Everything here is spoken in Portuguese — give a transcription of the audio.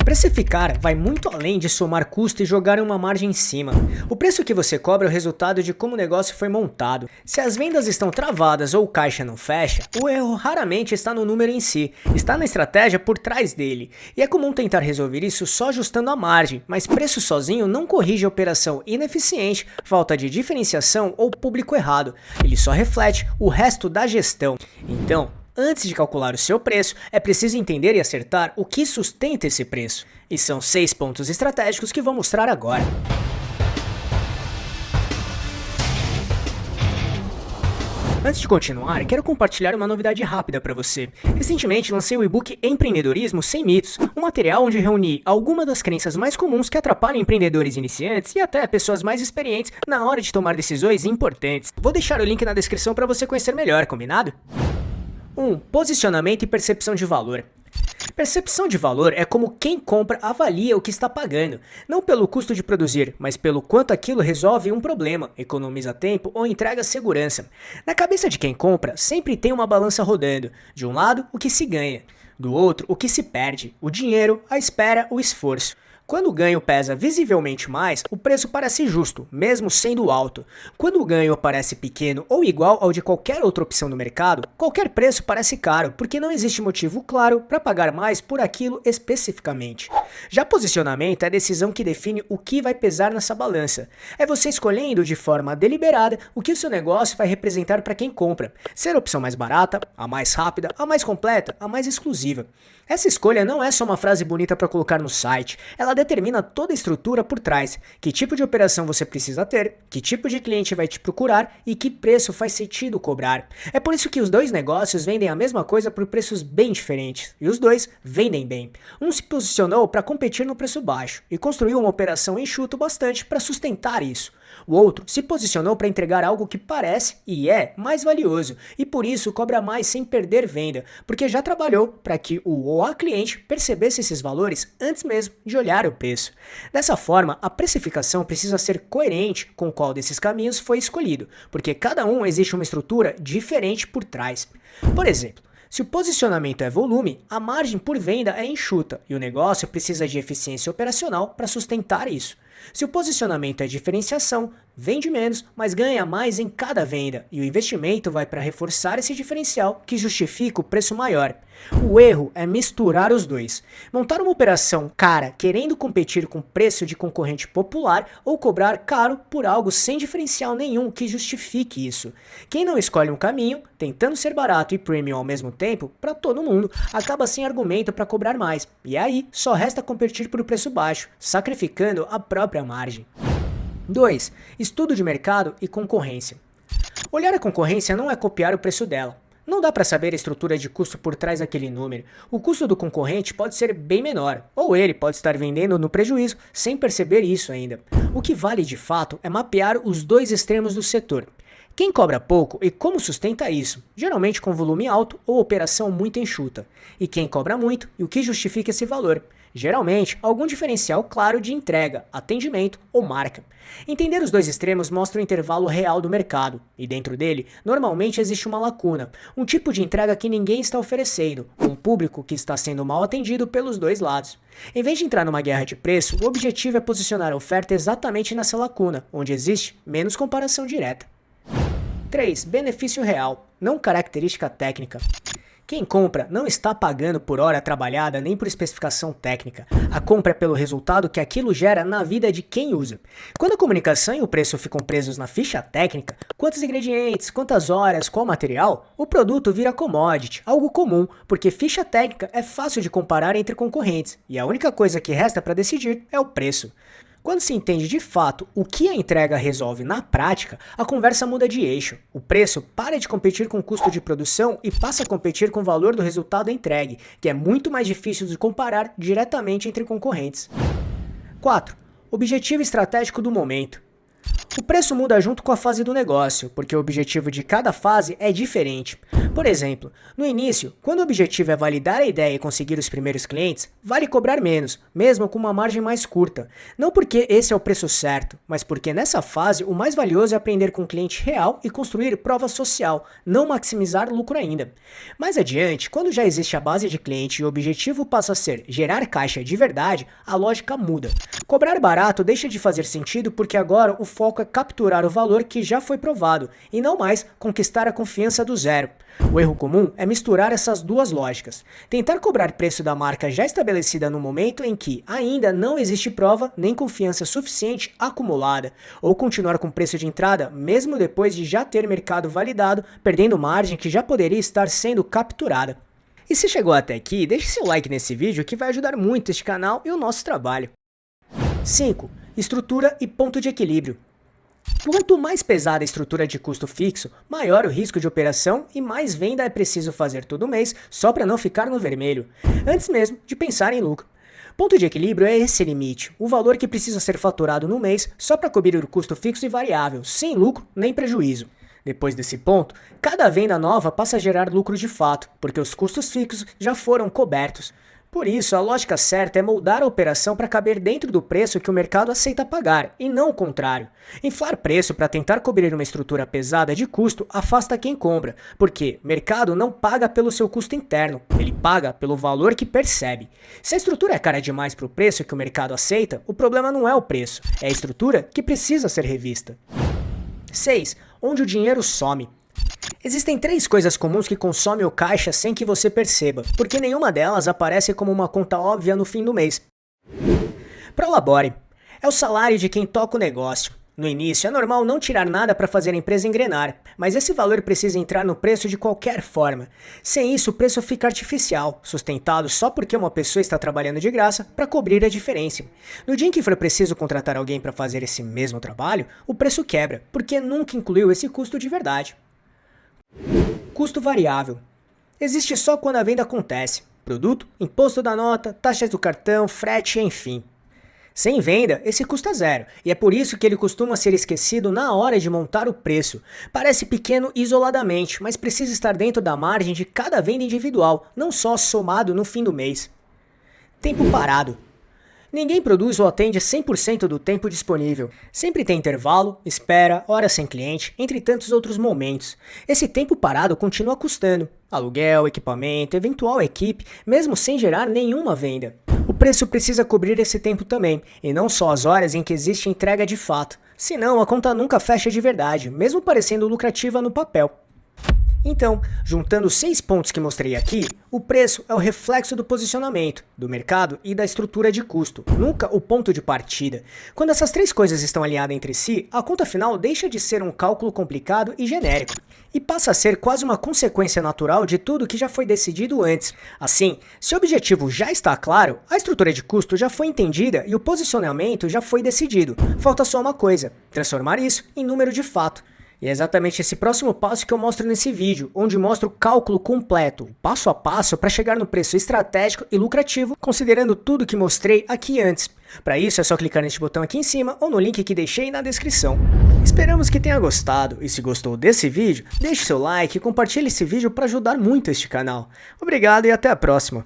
Precificar vai muito além de somar custo e jogar uma margem em cima. O preço que você cobra é o resultado de como o negócio foi montado. Se as vendas estão travadas ou o caixa não fecha, o erro raramente está no número em si, está na estratégia por trás dele. E é comum tentar resolver isso só ajustando a margem, mas preço sozinho não corrige a operação ineficiente, falta de diferenciação ou público errado. Ele só reflete o resto da gestão. Então, antes de calcular o seu preço, é preciso entender e acertar o que sustenta esse preço. E são 6 pontos estratégicos que vou mostrar agora. Antes de continuar, quero compartilhar uma novidade rápida para você. Recentemente lancei o e-book Empreendedorismo Sem Mitos, um material onde reuni algumas das crenças mais comuns que atrapalham empreendedores iniciantes e até pessoas mais experientes na hora de tomar decisões importantes. Vou deixar o link na descrição para você conhecer melhor, combinado? 1. Posicionamento e percepção de valor. Percepção de valor é como quem compra avalia o que está pagando, não pelo custo de produzir, mas pelo quanto aquilo resolve um problema, economiza tempo ou entrega segurança. Na cabeça de quem compra, sempre tem uma balança rodando. De um lado, o que se ganha, do outro, o que se perde, o dinheiro, a espera, o esforço. Quando o ganho pesa visivelmente mais, o preço parece justo, mesmo sendo alto. Quando o ganho parece pequeno ou igual ao de qualquer outra opção no mercado, qualquer preço parece caro, porque não existe motivo claro para pagar mais por aquilo especificamente. Já posicionamento é a decisão que define o que vai pesar nessa balança. É você escolhendo de forma deliberada o que o seu negócio vai representar para quem compra. Ser a opção mais barata, a mais rápida, a mais completa, a mais exclusiva. Essa escolha não é só uma frase bonita para colocar no site, ela determina toda a estrutura por trás, que tipo de operação você precisa ter, que tipo de cliente vai te procurar e que preço faz sentido cobrar. É por isso que os dois negócios vendem a mesma coisa por preços bem diferentes, e os dois vendem bem. Um se posicionou para competir no preço baixo e construiu uma operação enxuta bastante para sustentar isso. O outro se posicionou para entregar algo que parece e é mais valioso e por isso cobra mais sem perder venda, porque já trabalhou para que o ou a cliente percebesse esses valores antes mesmo de olhar o preço. Dessa forma, a precificação precisa ser coerente com qual desses caminhos foi escolhido, porque cada um existe uma estrutura diferente por trás. Por exemplo, se o posicionamento é volume, a margem por venda é enxuta e o negócio precisa de eficiência operacional para sustentar isso. Se o posicionamento é diferenciação, vende menos, mas ganha mais em cada venda, e o investimento vai para reforçar esse diferencial que justifica o preço maior. O erro é misturar os dois. Montar uma operação cara querendo competir com preço de concorrente popular ou cobrar caro por algo sem diferencial nenhum que justifique isso. Quem não escolhe um caminho, tentando ser barato e premium ao mesmo tempo, para todo mundo, acaba sem argumento para cobrar mais, e aí só resta competir por um preço baixo, sacrificando a própria margem. 2. Estudo de mercado e concorrência. Olhar a concorrência não é copiar o preço dela. Não dá para saber a estrutura de custo por trás daquele número. O custo do concorrente pode ser bem menor, ou ele pode estar vendendo no prejuízo sem perceber isso ainda. O que vale de fato é mapear os dois extremos do setor. Quem cobra pouco e como sustenta isso? Geralmente com volume alto ou operação muito enxuta. E quem cobra muito e o que justifica esse valor? Geralmente, algum diferencial claro de entrega, atendimento ou marca. Entender os dois extremos mostra o intervalo real do mercado, e dentro dele, normalmente existe uma lacuna, um tipo de entrega que ninguém está oferecendo, um público que está sendo mal atendido pelos dois lados. Em vez de entrar numa guerra de preço, o objetivo é posicionar a oferta exatamente nessa lacuna, onde existe menos comparação direta. 3. Benefício real, não característica técnica. Quem compra não está pagando por hora trabalhada nem por especificação técnica. A compra é pelo resultado que aquilo gera na vida de quem usa. Quando a comunicação e o preço ficam presos na ficha técnica, quantos ingredientes, quantas horas, qual material, o produto vira commodity, algo comum, porque ficha técnica é fácil de comparar entre concorrentes, e a única coisa que resta para decidir é o preço. Quando se entende de fato o que a entrega resolve na prática, a conversa muda de eixo. O preço para de competir com o custo de produção e passa a competir com o valor do resultado entregue, que é muito mais difícil de comparar diretamente entre concorrentes. 4. Objetivo estratégico do momento. O preço muda junto com a fase do negócio, porque o objetivo de cada fase é diferente. Por exemplo, no início, quando o objetivo é validar a ideia e conseguir os primeiros clientes, vale cobrar menos, mesmo com uma margem mais curta. Não porque esse é o preço certo, mas porque nessa fase o mais valioso é aprender com o cliente real e construir prova social, não maximizar lucro ainda. Mais adiante, quando já existe a base de cliente e o objetivo passa a ser gerar caixa de verdade, a lógica muda. Cobrar barato deixa de fazer sentido porque agora o foco é capturar o valor que já foi provado e não mais conquistar a confiança do zero. O erro comum é misturar essas duas lógicas. Tentar cobrar preço da marca já estabelecida no momento em que ainda não existe prova nem confiança suficiente acumulada, ou continuar com preço de entrada mesmo depois de já ter mercado validado, perdendo margem que já poderia estar sendo capturada. E se chegou até aqui, deixe seu like nesse vídeo que vai ajudar muito este canal e o nosso trabalho. 5. Estrutura e ponto de equilíbrio. Quanto mais pesada a estrutura de custo fixo, maior o risco de operação e mais venda é preciso fazer todo mês só para não ficar no vermelho, antes mesmo de pensar em lucro. Ponto de equilíbrio é esse limite, o valor que precisa ser faturado no mês só para cobrir o custo fixo e variável, sem lucro nem prejuízo. Depois desse ponto, cada venda nova passa a gerar lucro de fato, porque os custos fixos já foram cobertos. Por isso, a lógica certa é moldar a operação para caber dentro do preço que o mercado aceita pagar, e não o contrário. Inflar preço para tentar cobrir uma estrutura pesada de custo afasta quem compra, porque o mercado não paga pelo seu custo interno, ele paga pelo valor que percebe. Se a estrutura é cara demais para o preço que o mercado aceita, o problema não é o preço, é a estrutura que precisa ser revista. 6. Onde o dinheiro some. Existem 3 coisas comuns que consomem o caixa sem que você perceba, porque nenhuma delas aparece como uma conta óbvia no fim do mês. Prolabore. É o salário de quem toca o negócio. No início é normal não tirar nada para fazer a empresa engrenar, mas esse valor precisa entrar no preço de qualquer forma. Sem isso o preço fica artificial, sustentado só porque uma pessoa está trabalhando de graça para cobrir a diferença. No dia em que for preciso contratar alguém para fazer esse mesmo trabalho, o preço quebra, porque nunca incluiu esse custo de verdade. Custo variável. Existe só quando a venda acontece. Produto, imposto da nota, taxas do cartão, frete, enfim. Sem venda, esse custo é zero, e é por isso que ele costuma ser esquecido na hora de montar o preço. Parece pequeno isoladamente, mas precisa estar dentro da margem de cada venda individual, não só somado no fim do mês. Tempo parado. Ninguém produz ou atende 100% do tempo disponível. Sempre tem intervalo, espera, horas sem cliente, entre tantos outros momentos. Esse tempo parado continua custando. Aluguel, equipamento, eventual equipe, mesmo sem gerar nenhuma venda. O preço precisa cobrir esse tempo também, e não só as horas em que existe entrega de fato. Senão a conta nunca fecha de verdade, mesmo parecendo lucrativa no papel. Então, juntando os 6 pontos que mostrei aqui, o preço é o reflexo do posicionamento, do mercado e da estrutura de custo, nunca o ponto de partida. Quando essas 3 coisas estão alinhadas entre si, a conta final deixa de ser um cálculo complicado e genérico, e passa a ser quase uma consequência natural de tudo que já foi decidido antes. Assim, se o objetivo já está claro, a estrutura de custo já foi entendida e o posicionamento já foi decidido. Falta só uma coisa: transformar isso em número de fato. E é exatamente esse próximo passo que eu mostro nesse vídeo, onde mostro o cálculo completo, passo a passo para chegar no preço estratégico e lucrativo, considerando tudo que mostrei aqui antes. Para isso é só clicar neste botão aqui em cima ou no link que deixei na descrição. Esperamos que tenha gostado, e se gostou desse vídeo, deixe seu like e compartilhe esse vídeo para ajudar muito este canal. Obrigado e até a próxima!